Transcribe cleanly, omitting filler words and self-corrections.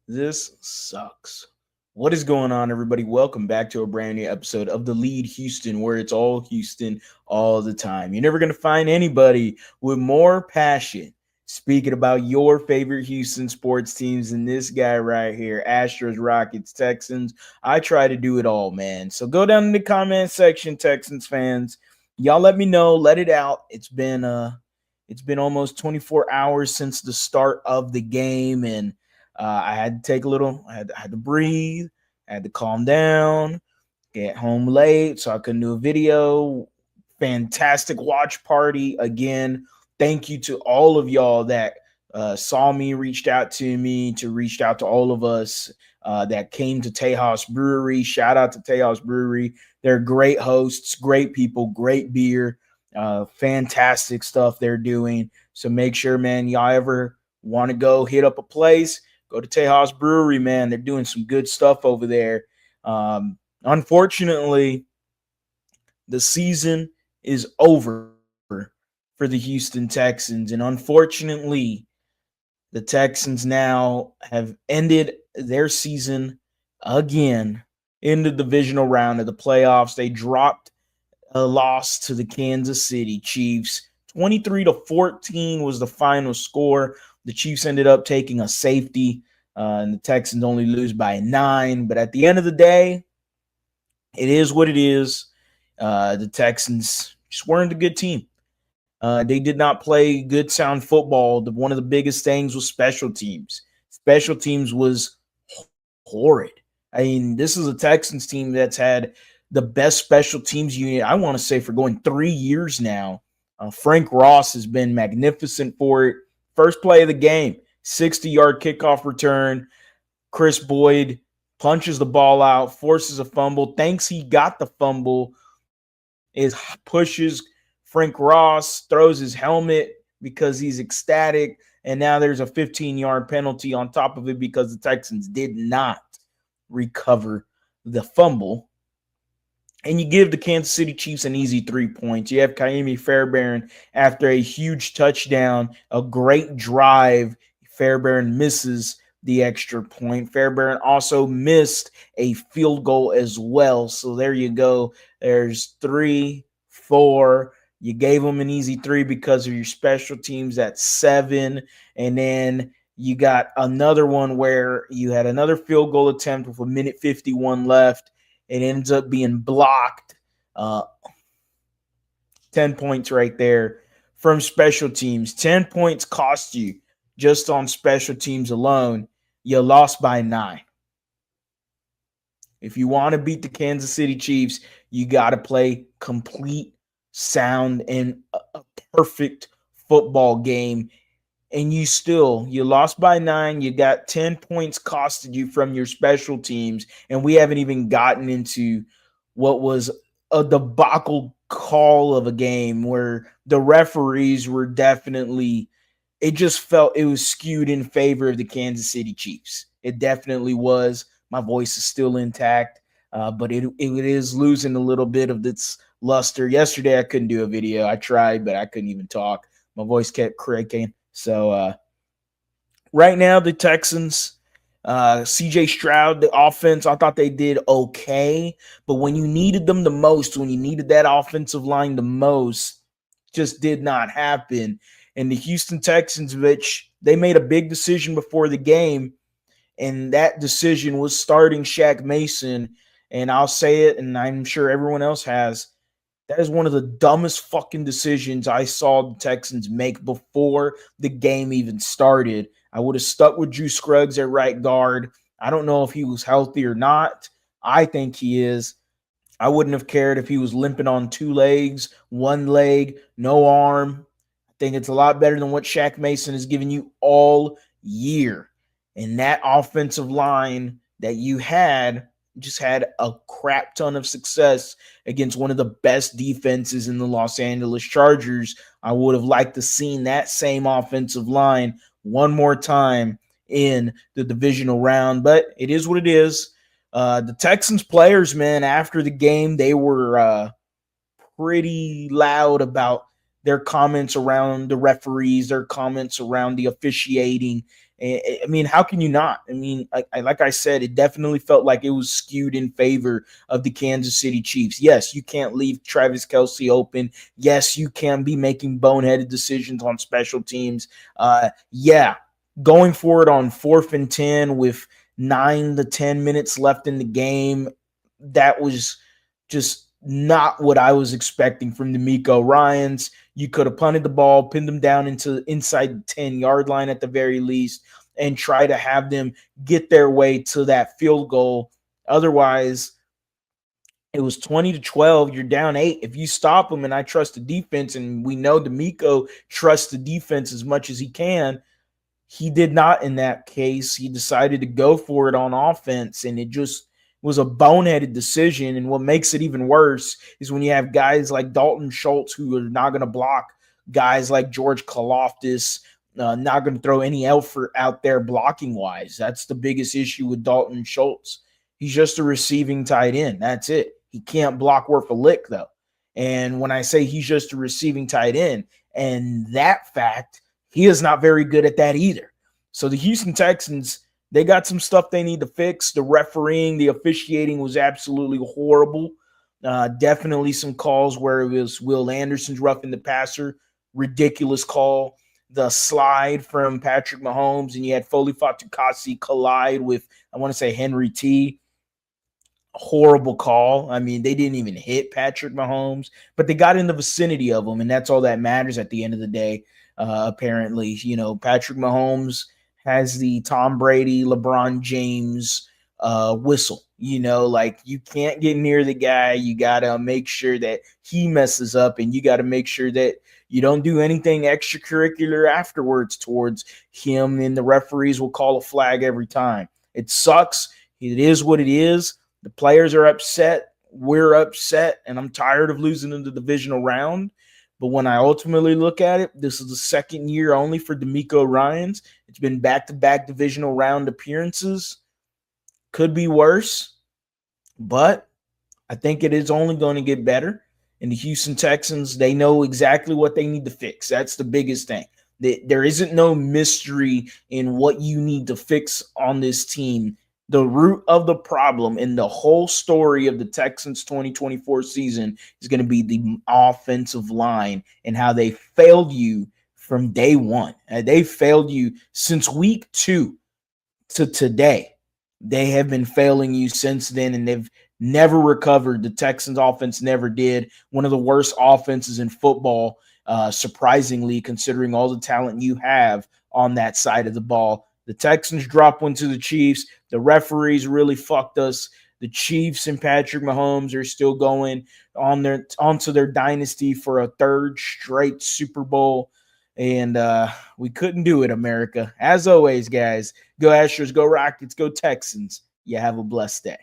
This sucks. What is going on, everybody? Welcome back to a brand new episode of TheLead Houston, where it's all Houston all the time. You're never going to find anybody with more passion speaking about your favorite Houston sports teams than this guy right here. Astros, Rockets, Texans. I try to do it all, man. So go down in the comment section, Texans fans. Y'all let me know, let it out. It's been almost 24 hours since the start of the game, and I had to take a little. I had to breathe. I had to calm down. Get home late, so I couldn't do a video. Fantastic watch party again. Thank you to all of y'all that saw me, reached out to all of us that came to Tejas Brewery. Shout out to Tejas Brewery. They're great hosts, great people, great beer, fantastic stuff they're doing. So make sure, man, y'all ever want to go hit up a place, go to Tejas Brewery, man. They're doing some good stuff over there. Unfortunately, the season is over for the Houston Texans. And unfortunately, the Texans now have ended their season again in the divisional round of the playoffs. They dropped a loss to the Kansas City Chiefs. 23-14 was the final score. The Chiefs ended up taking a safety, and the Texans only lose by 9. But at the end of the day, it is what it is. The Texans just weren't a good team. They did not play good, sound football. One of the biggest things was special teams. Special teams was horrid. I mean, this is a Texans team that's had the best special teams unit, I want to say, for going 3 years now. Frank Ross has been magnificent for it. First play of the game, 60-yard kickoff return. Chris Boyd punches the ball out, forces a fumble. Thanks he got the fumble, is pushes Frank Ross, throws his helmet because he's ecstatic, and now there's a 15-yard penalty on top of it because the Texans did not recover the fumble. And you give the Kansas City Chiefs an easy 3 points. You have Kaimi Fairbairn after a huge touchdown, a great drive. Fairbairn misses the extra point. Fairbairn also missed a field goal as well. So there you go. There's 3, 4. You gave them an easy 3 because of your special teams at 7. And then you got another one where you had another field goal attempt with a minute 51 left. It ends up being blocked. 10 points right there from special teams. 10 points cost you just on special teams alone. You lost by 9. If you want to beat the Kansas City Chiefs, you got to play complete, sound, and a perfect football game. And you lost by 9. You got 10 points costed you from your special teams. And we haven't even gotten into what was a debacle call of a game where the referees were definitely, it just felt it was skewed in favor of the Kansas City Chiefs. It definitely was. My voice is still intact, but it is losing a little bit of its luster. Yesterday, I couldn't do a video. I tried, but I couldn't even talk. My voice kept cracking. So right now, the Texans, CJ Stroud, the offense, I thought they did okay. But when you needed them the most, when you needed that offensive line the most, just did not happen. And the Houston Texans, which they made a big decision before the game, and that decision was starting Shaq Mason. And I'll say it, and I'm sure everyone else has. That is one of the dumbest fucking decisions I saw the Texans make before the game even started. I would have stuck with Drew Scruggs at right guard. I don't know if he was healthy or not. I think he is. I wouldn't have cared if he was limping on 2 legs, 1 leg, no arm. I think it's a lot better than what Shaq Mason has given you all year. And that offensive line that you had just had a crap ton of success against one of the best defenses in the Los Angeles Chargers. I would have liked to seen that same offensive line one more time in the divisional round, but it is what it is. The Texans players, man, after the game, they were pretty loud about their comments around the referees, their comments around the officiating, I mean, how can you not? I mean, like I said, it definitely felt like it was skewed in favor of the Kansas City Chiefs. Yes, you can't leave Travis Kelce open. Yes, you can be making boneheaded decisions on special teams. Yeah, going for it on 4th and 10 with 9 to 10 minutes left in the game, that was just not what I was expecting from the Miko Ryans. You could have punted the ball, pinned them down into inside the 10-yard line at the very least, and try to have them get their way to that field goal. Otherwise, it was 20-12. You're down 8. If you stop them, and I trust the defense, and we know D'Amico trusts the defense as much as he can, he did not in that case. He decided to go for it on offense, and it just was a boneheaded decision. And what makes it even worse is when you have guys like Dalton Schultz who are not going to block guys like George Karlaftis, not going to throw any effort out there blocking wise. That's the biggest issue with Dalton Schultz. He's just a receiving tight end. That's it. He can't block worth a lick, though. And when I say he's just a receiving tight end, and that fact, he is not very good at that either. So the Houston Texans, they got some stuff they need to fix. The refereeing, the officiating was absolutely horrible. Definitely some calls where it was Will Anderson's roughing the passer, ridiculous call. The slide from Patrick Mahomes, and you had Foley Fatukasi collide with, I want to say, Henry T. Horrible call. I mean, they didn't even hit Patrick Mahomes, but they got in the vicinity of him, and that's all that matters at the end of the day. Apparently, Patrick Mahomes has the Tom Brady, LeBron James whistle. Like, you can't get near the guy. You got to make sure that he messes up, and you got to make sure that you don't do anything extracurricular afterwards towards him, and the referees will call a flag every time. It sucks. It is what it is. The players are upset. We're upset, and I'm tired of losing in the divisional round. But when I ultimately look at it, this is the second year only for D'Amico Ryans. It's been back-to-back divisional round appearances. Could be worse, but I think it is only going to get better. And the Houston Texans, they know exactly what they need to fix. That's the biggest thing. There isn't no mystery in what you need to fix on this team. The root of the problem in the whole story of the Texans 2024 season is going to be the offensive line and how they failed you from day one. They failed you since week 2 to today. They have been failing you since then, and they've never recovered. The Texans offense never did. One of the worst offenses in football, surprisingly, considering all the talent you have on that side of the ball. The Texans drop one to the Chiefs. The referees really fucked us. The Chiefs and Patrick Mahomes are still going onto their dynasty for a 3rd straight Super Bowl. And we couldn't do it, America. As always, guys, go Astros, go Rockets, go Texans. You have a blessed day.